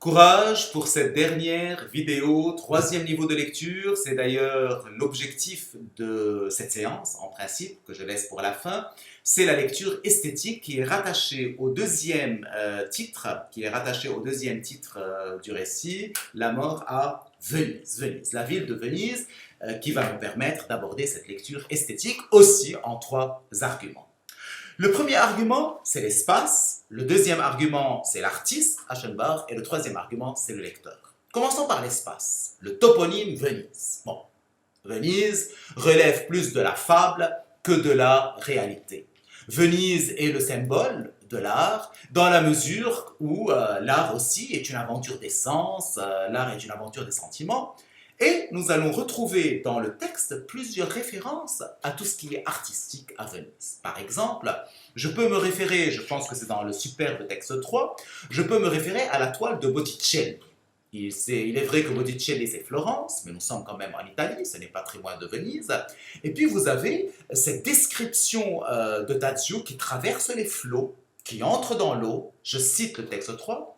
Courage pour cette dernière vidéo, troisième niveau de lecture. C'est d'ailleurs l'objectif de cette séance, en principe, que je laisse pour la fin. C'est la lecture esthétique qui est rattachée au deuxième titre, du récit, La mort à Venise. La ville de Venise, qui va nous permettre d'aborder cette lecture esthétique aussi en trois arguments. Le premier argument, c'est l'espace. Le deuxième argument, c'est l'artiste, Aschenbach. Et le troisième argument, c'est le lecteur. Commençons par l'espace. Le toponyme Venise. Bon, Venise relève plus de la fable que de la réalité. Venise est le symbole de l'art, dans la mesure où l'art aussi est une aventure des sens, l'art est une aventure des sentiments. Et nous allons retrouver dans le texte plusieurs références à tout ce qui est artistique à Venise. Par exemple, je peux me référer, je pense que c'est dans le superbe texte 3, je peux me référer à la toile de Botticelli. Il est vrai que Botticelli c'est Florence, mais nous sommes quand même en Italie, ce n'est pas très loin de Venise. Et puis vous avez cette description de Tadzio qui traverse les flots, qui entre dans l'eau, je cite le texte 3,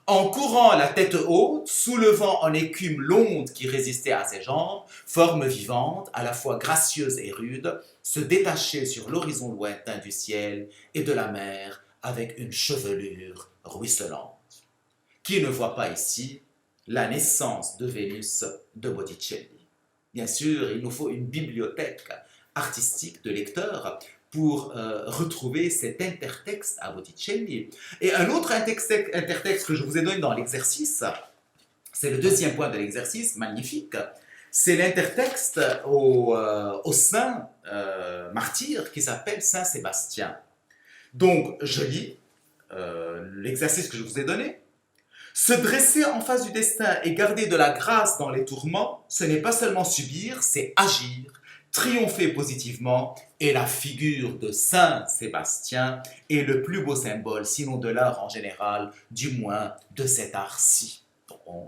en courant la tête haute, soulevant en écume l'onde qui résistait à ses jambes, forme vivante, à la fois gracieuse et rude, se détachait sur l'horizon lointain du ciel et de la mer avec une chevelure ruisselante. Qui ne voit pas ici la naissance de Vénus de Botticelli? Bien sûr, il nous faut une bibliothèque artistique de lecteurs pour retrouver cet intertexte à Botticelli. Et un autre intertexte que je vous ai donné dans l'exercice, c'est le deuxième point de l'exercice, magnifique, c'est l'intertexte au saint martyr qui s'appelle Saint Sébastien. Donc, je lis l'exercice que je vous ai donné. Se dresser en face du destin et garder de la grâce dans les tourments, ce n'est pas seulement subir, c'est agir, triompher positivement, et la figure de Saint Sébastien est le plus beau symbole, sinon de l'art en général, du moins de cet art-ci.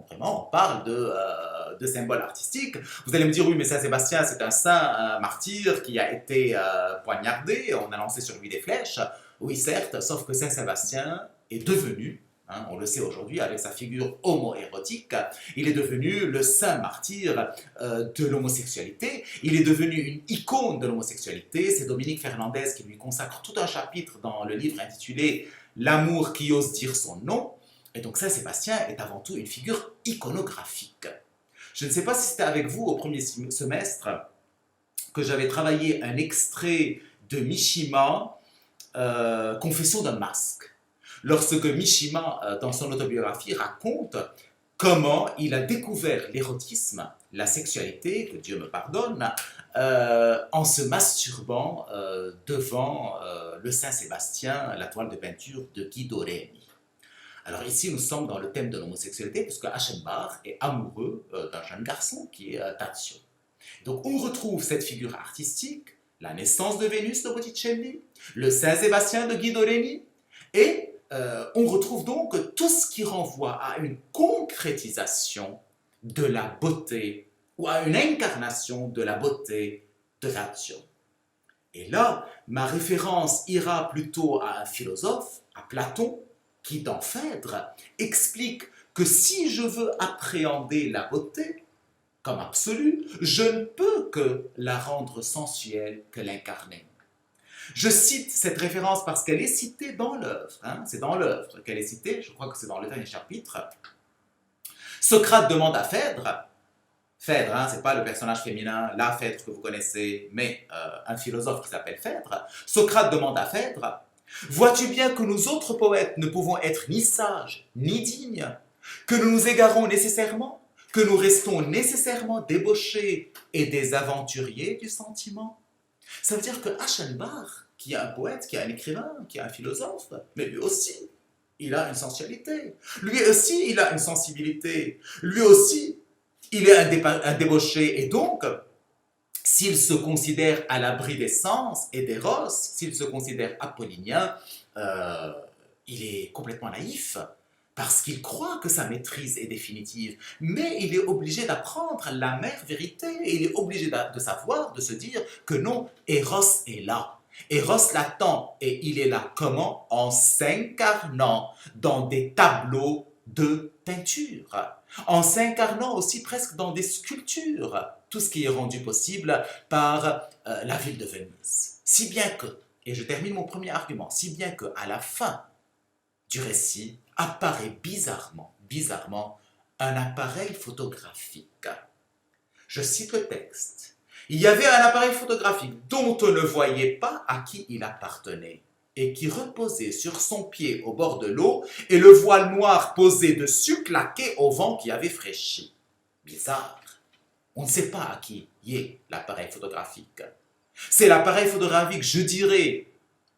Vraiment, on parle de symbole artistique. Vous allez me dire, oui, mais Saint Sébastien, c'est un saint martyr qui a été poignardé, on a lancé sur lui des flèches. Oui, certes, sauf que Saint Sébastien est devenu, on le sait aujourd'hui avec sa figure homo-érotique, il est devenu le saint martyr de l'homosexualité, il est devenu une icône de l'homosexualité. C'est Dominique Fernandez qui lui consacre tout un chapitre dans le livre intitulé « L'amour qui ose dire son nom ». Et donc Saint Sébastien est avant tout une figure iconographique. Je ne sais pas si c'était avec vous au premier semestre que j'avais travaillé un extrait de Mishima, Confession d'un masque. Lorsque Mishima, dans son autobiographie, raconte comment il a découvert l'érotisme, la sexualité, que Dieu me pardonne, en se masturbant devant le Saint-Sébastien, la toile de peinture de Guido Reni. Alors ici, nous sommes dans le thème de l'homosexualité, puisque Aschenbach est amoureux d'un jeune garçon qui est Tadzio. Donc on retrouve cette figure artistique, la naissance de Vénus de Botticelli, le Saint-Sébastien de Guido Reni, et on retrouve donc tout ce qui renvoie à une concrétisation de la beauté ou à une incarnation de la beauté de Tadzio. Et là, ma référence ira plutôt à un philosophe, à Platon, qui dans Phèdre explique que si je veux appréhender la beauté comme absolue, je ne peux que la rendre sensuelle, que l'incarner. Je cite cette référence parce qu'elle est citée dans l'œuvre. C'est dans l'œuvre qu'elle est citée, je crois que c'est dans le dernier chapitre. Socrate demande à Phèdre, Phèdre, c'est pas le personnage féminin, la Phèdre que vous connaissez, mais un philosophe qui s'appelle Phèdre. Socrate demande à Phèdre, vois-tu bien que nous autres poètes ne pouvons être ni sages, ni dignes, que nous nous égarons nécessairement, que nous restons nécessairement débauchés et des aventuriers du sentiment? Ça veut dire que Aschenbach, qui est un poète, qui est un écrivain, qui est un philosophe, mais lui aussi, il a une sensualité. Lui aussi, il a une sensibilité. Lui aussi, il est un débauché. Et donc, s'il se considère à l'abri des sens et des rosses, s'il se considère apollinien, il est complètement naïf. Parce qu'il croit que sa maîtrise est définitive, mais il est obligé d'apprendre la mère vérité, et il est obligé de savoir, de se dire que non, Eros est là. Eros l'attend, et il est là comment? En s'incarnant dans des tableaux de peinture, en s'incarnant aussi presque dans des sculptures, tout ce qui est rendu possible par la ville de Venise. Si bien que, et je termine mon premier argument, si bien que à la fin du récit apparaît bizarrement, un appareil photographique. Je cite le texte. Il y avait un appareil photographique dont on ne voyait pas à qui il appartenait et qui reposait sur son pied au bord de l'eau et le voile noir posé dessus claquait au vent qui avait fraîchi. Bizarre. On ne sait pas à qui est l'appareil photographique. C'est l'appareil photographique, je dirais,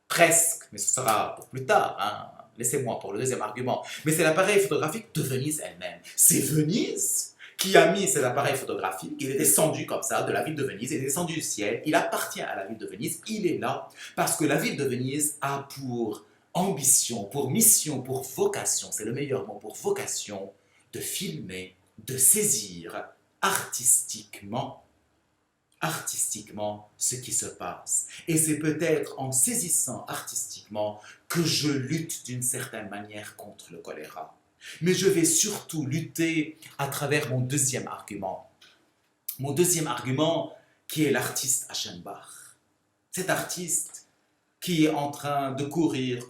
presque, mais ce sera pour plus tard, hein. Laissez-moi pour le deuxième argument, mais c'est l'appareil photographique de Venise elle-même. C'est Venise qui a mis cet appareil photographique, il est descendu comme ça de la ville de Venise, il est descendu du ciel, il appartient à la ville de Venise, il est là parce que la ville de Venise a pour ambition, pour mission, pour vocation, c'est le meilleur mot, pour vocation, de filmer, de saisir artistiquement ce qui se passe. Et c'est peut-être en saisissant artistiquement que je lutte d'une certaine manière contre le choléra. Mais je vais surtout lutter à travers mon deuxième argument. Mon deuxième argument qui est l'artiste Aschenbach. Cet artiste qui est en train de courir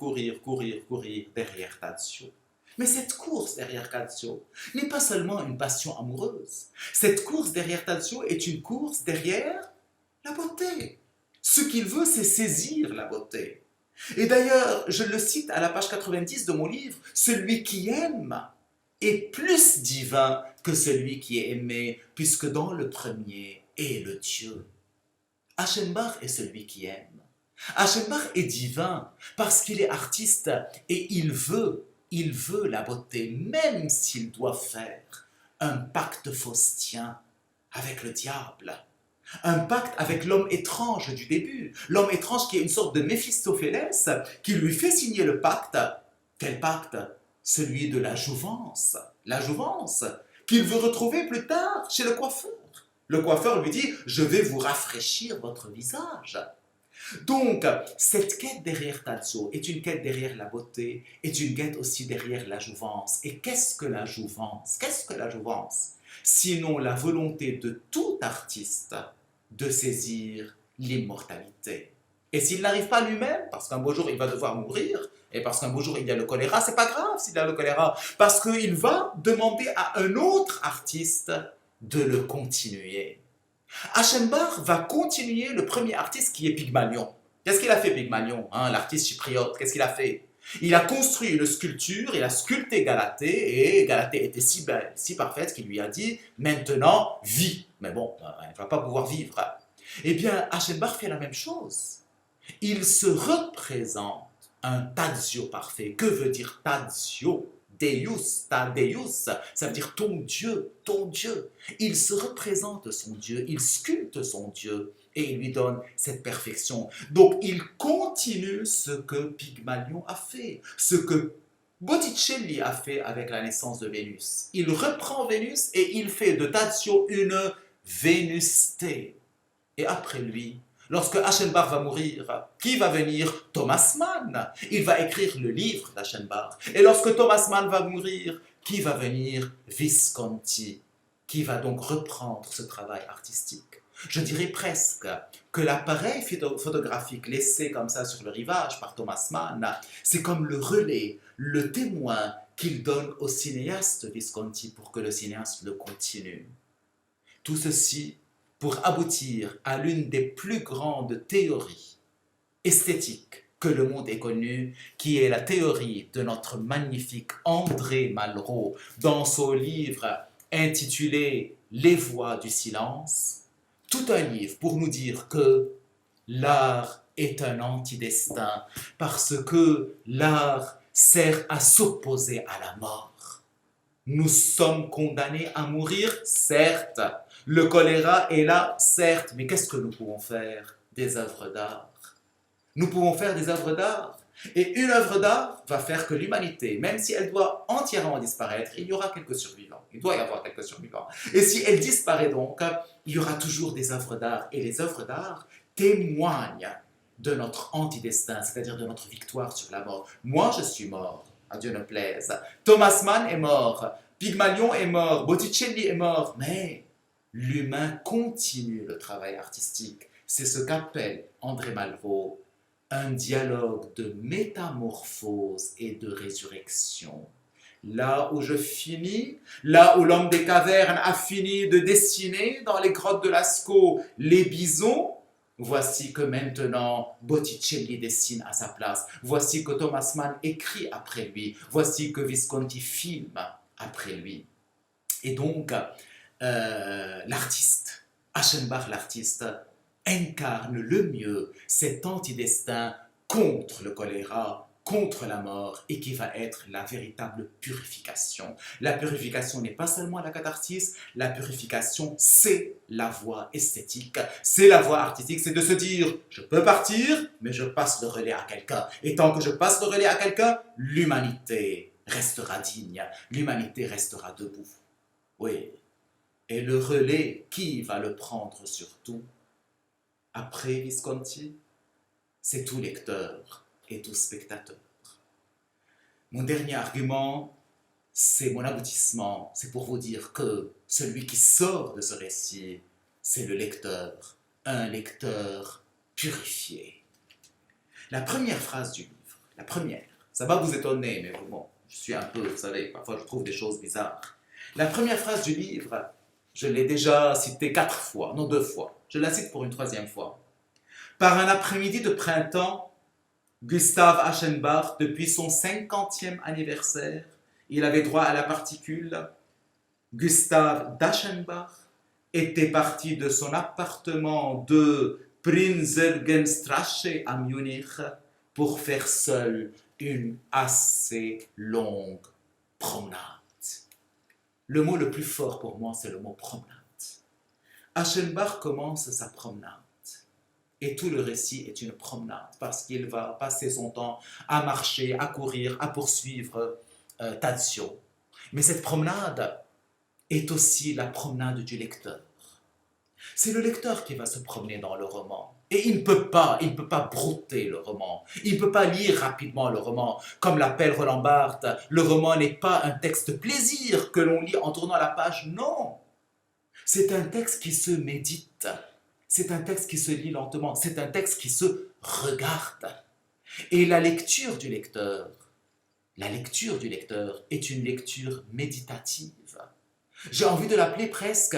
derrière Tadzio. Mais cette course derrière Tadzio n'est pas seulement une passion amoureuse. Cette course derrière Tadzio est une course derrière la beauté. Ce qu'il veut, c'est saisir la beauté. Et d'ailleurs, je le cite à la page 90 de mon livre, « Celui qui aime est plus divin que celui qui est aimé, puisque dans le premier est le Dieu. » Aschenbach est celui qui aime. Aschenbach est divin parce qu'il est artiste et il veut la beauté, même s'il doit faire un pacte faustien avec le diable. Un pacte avec l'homme étrange du début. L'homme étrange qui est une sorte de Méphistophélès, qui lui fait signer le pacte. Quel pacte? Celui de la jouvence. La jouvence qu'il veut retrouver plus tard chez le coiffeur. Le coiffeur lui dit « Je vais vous rafraîchir votre visage ». Donc, cette quête derrière Tadzio est une quête derrière la beauté, est une quête aussi derrière la jouvence. Et qu'est-ce que la jouvence? Qu'est-ce que la jouvence? Sinon la volonté de tout artiste de saisir l'immortalité. Et s'il n'arrive pas lui-même, parce qu'un beau jour il va devoir mourir, et parce qu'un beau jour il y a le choléra, c'est pas grave s'il y a le choléra, parce qu'il va demander à un autre artiste de le continuer. Aschenbach va continuer le premier artiste qui est Pygmalion. Qu'est-ce qu'il a fait Pygmalion, hein, l'artiste chypriote? Qu'est-ce qu'il a fait? Il a construit une sculpture, il a sculpté Galatée, et Galatée était si belle, si parfaite qu'il lui a dit « Maintenant, vis ». Mais bon, elle ne va pas pouvoir vivre. Eh bien, Aschenbach fait la même chose. Il se représente un Tadzio parfait. Que veut dire Tadzio? Deus, ta Deus, ça veut dire ton Dieu, ton Dieu. Il se représente son Dieu, il sculpte son Dieu et il lui donne cette perfection. Donc il continue ce que Pygmalion a fait, ce que Botticelli a fait avec la naissance de Vénus. Il reprend Vénus et il fait de Tadzio une Vénusté. Et après lui, lorsque Aschenbach va mourir, qui va venir? Thomas Mann. Il va écrire le livre d'Aschenbach. Et lorsque Thomas Mann va mourir, qui va venir? Visconti, qui va donc reprendre ce travail artistique. Je dirais presque que l'appareil photographique laissé comme ça sur le rivage par Thomas Mann, c'est comme le relais, le témoin qu'il donne au cinéaste Visconti pour que le cinéaste le continue. Tout ceci pour aboutir à l'une des plus grandes théories esthétiques que le monde ait connues, qui est la théorie de notre magnifique André Malraux dans son livre intitulé « Les voix du silence », tout un livre pour nous dire que l'art est un antidestin parce que l'art sert à s'opposer à la mort. Nous sommes condamnés à mourir, certes. Le choléra est là, certes. Mais qu'est-ce que nous pouvons faire? Des œuvres d'art. Nous pouvons faire des œuvres d'art. Et une œuvre d'art va faire que l'humanité, même si elle doit entièrement disparaître, il y aura quelques survivants. Il doit y avoir quelques survivants. Et si elle disparaît donc, il y aura toujours des œuvres d'art. Et les œuvres d'art témoignent de notre antidestin, c'est-à-dire de notre victoire sur la mort. Moi, je suis mort. à Dieu ne plaise. Thomas Mann est mort, Pygmalion est mort, Botticelli est mort, mais l'humain continue le travail artistique. C'est ce qu'appelle André Malraux un dialogue de métamorphose et de résurrection. Là où je finis, là où l'homme des cavernes a fini de dessiner dans les grottes de Lascaux les bisons, voici que maintenant Botticelli dessine à sa place. Voici que Thomas Mann écrit après lui. Voici que Visconti filme après lui. Et donc, l'artiste, Aschenbach l'artiste, incarne le mieux cet antidestin contre le choléra, contre la mort, et qui va être la véritable purification. La purification n'est pas seulement la catharsis, la purification, c'est la voie esthétique, c'est la voie artistique, c'est de se dire, je peux partir, mais je passe le relais à quelqu'un. Et tant que je passe le relais à quelqu'un, l'humanité restera digne, l'humanité restera debout. Oui. Et le relais, qui va le prendre surtout après Visconti? C'est tout lecteur et tout spectateur. Mon dernier argument, c'est mon aboutissement. C'est pour vous dire que celui qui sort de ce récit, c'est le lecteur. Un lecteur purifié. La première phrase du livre, la première, ça va vous étonner, mais bon, je suis un peu, vous savez, parfois je trouve des choses bizarres. La première phrase du livre, je l'ai déjà citée 4 fois, non 2 fois. Je la cite pour une 3e fois. Par un après-midi de printemps, Gustav Aschenbach, depuis son 50e anniversaire, il avait droit à la particule. Gustav d'Aschenbach était parti de son appartement de Prinzregenstraße à Munich pour faire seul une assez longue promenade. Le mot le plus fort pour moi, c'est le mot promenade. Aschenbach commence sa promenade. Et tout le récit est une promenade, parce qu'il va passer son temps à marcher, à courir, à poursuivre Tadzio. Mais cette promenade est aussi la promenade du lecteur. C'est le lecteur qui va se promener dans le roman. Et il ne peut pas brouter le roman. Il ne peut pas lire rapidement le roman. Comme l'appelle Roland Barthes, le roman n'est pas un texte plaisir que l'on lit en tournant la page, non. C'est un texte qui se médite. C'est un texte qui se lit lentement. C'est un texte qui se regarde. Et la lecture du lecteur est une lecture méditative. J'ai envie de l'appeler presque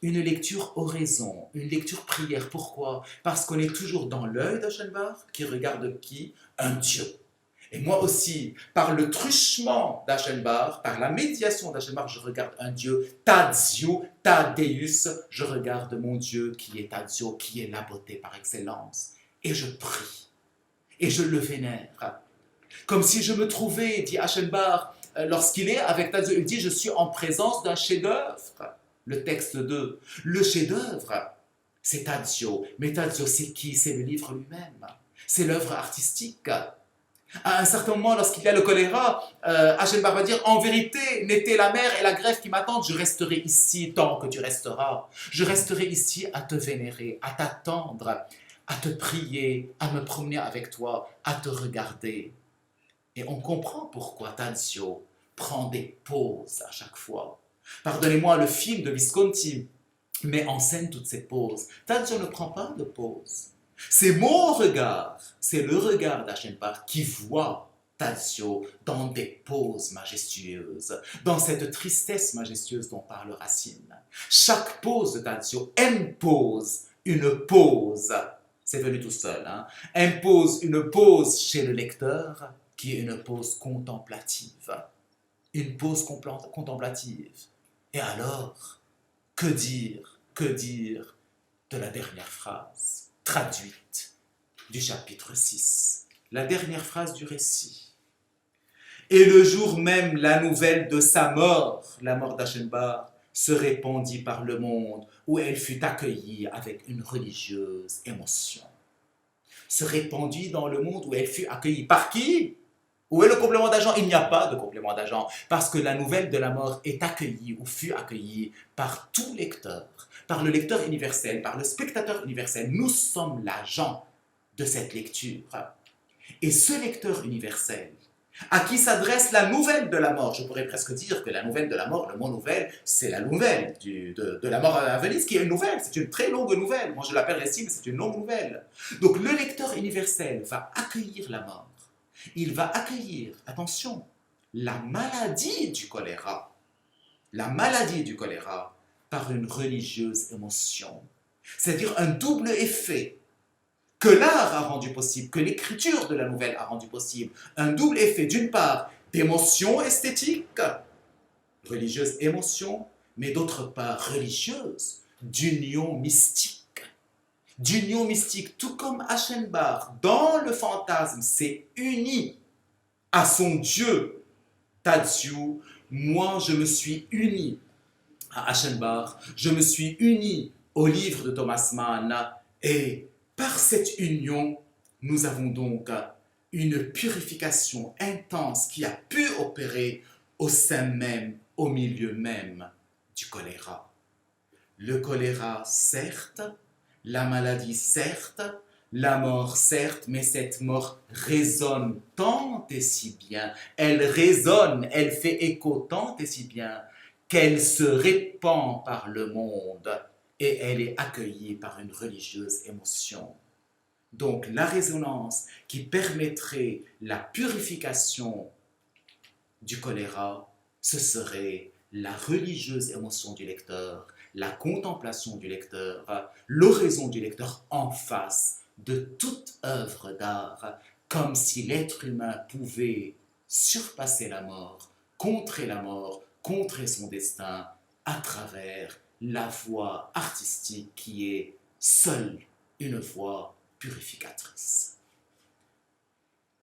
une lecture oraison, une lecture prière. Pourquoi? Parce qu'on est toujours dans l'œil d'Aschenbach, qui regarde qui? Un Dieu. Et moi aussi, par le truchement d'Aschenbach, par la médiation d'Aschenbach, je regarde un Dieu, Tadzio, Tadeus, je regarde mon Dieu qui est Tadzio, qui est la beauté par excellence. Et je prie, et je le vénère. Comme si je me trouvais, dit Aschenbach, lorsqu'il est avec Tadzio, il dit, je suis en présence d'un chef-d'œuvre. Le texte 2. Le chef-d'œuvre, c'est Tadzio. Mais Tadzio, c'est qui? C'est le livre lui-même. C'est l'œuvre artistique. À un certain moment, lorsqu'il y a le choléra, Aschenbach va dire, en vérité, n'était la mer et la grève qui m'attendent, je resterai ici tant que tu resteras. Je resterai ici à te vénérer, à t'attendre, à te prier, à me promener avec toi, à te regarder. Et on comprend pourquoi Tadzio prend des pauses à chaque fois. Pardonnez-moi, le film de Visconti met en scène toutes ces pauses. Tadzio ne prend pas de pause. C'est mon regard, c'est le regard d'Aschenbach qui voit Tadzio dans des pauses majestueuses, dans cette tristesse majestueuse dont parle Racine. Chaque pause de Tadzio impose une pause, c'est venu tout seul, impose une pause chez le lecteur qui est une pause contemplative. Une pause contemplative. Et alors, que dire de la dernière phrase, traduite du chapitre 6, la dernière phrase du récit. Et le jour même, la nouvelle de sa mort, la mort d'Aschenbach, se répandit par le monde, où elle fut accueillie avec une religieuse émotion. Se répandit dans le monde où elle fut accueillie. Par qui? Où est le complément d'agent? Il n'y a pas de complément d'agent, parce que la nouvelle de la mort est accueillie ou fut accueillie par tout lecteur, par le lecteur universel, par le spectateur universel. Nous sommes l'agent de cette lecture. Et ce lecteur universel, À qui s'adresse la nouvelle de la mort? Je pourrais presque dire que la nouvelle de la mort, le mot nouvelle, c'est la nouvelle de la mort à Venise, qui est une nouvelle, c'est une très longue nouvelle. Moi je l'appelle récit, mais c'est une longue nouvelle. Donc le lecteur universel va accueillir la mort. Il va accueillir, attention, la maladie du choléra. La maladie du choléra par une religieuse émotion. C'est-à-dire un double effet que l'art a rendu possible, que l'écriture de la nouvelle a rendu possible. Un double effet, d'une part, d'émotion esthétique, religieuse émotion, mais d'autre part religieuse, d'union mystique. D'union mystique, tout comme Aschenbach, dans le fantasme, s'est uni à son Dieu, Tadzio. Moi, je me suis uni à Aschenbach, je me suis uni au livre de Thomas Mann, et par cette union, nous avons donc une purification intense qui a pu opérer au sein même, au milieu même du choléra. Le choléra, certes, la maladie, certes, la mort, certes, mais cette mort résonne tant et si bien, elle résonne, elle fait écho tant et si bien qu'elle se répand par le monde et elle est accueillie par une religieuse émotion. Donc la résonance qui permettrait la purification du choléra, ce serait la religieuse émotion du lecteur, la contemplation du lecteur, l'oraison du lecteur en face de toute œuvre d'art, comme si l'être humain pouvait surpasser la mort, contrer son destin à travers la voie artistique qui est seule une voie purificatrice.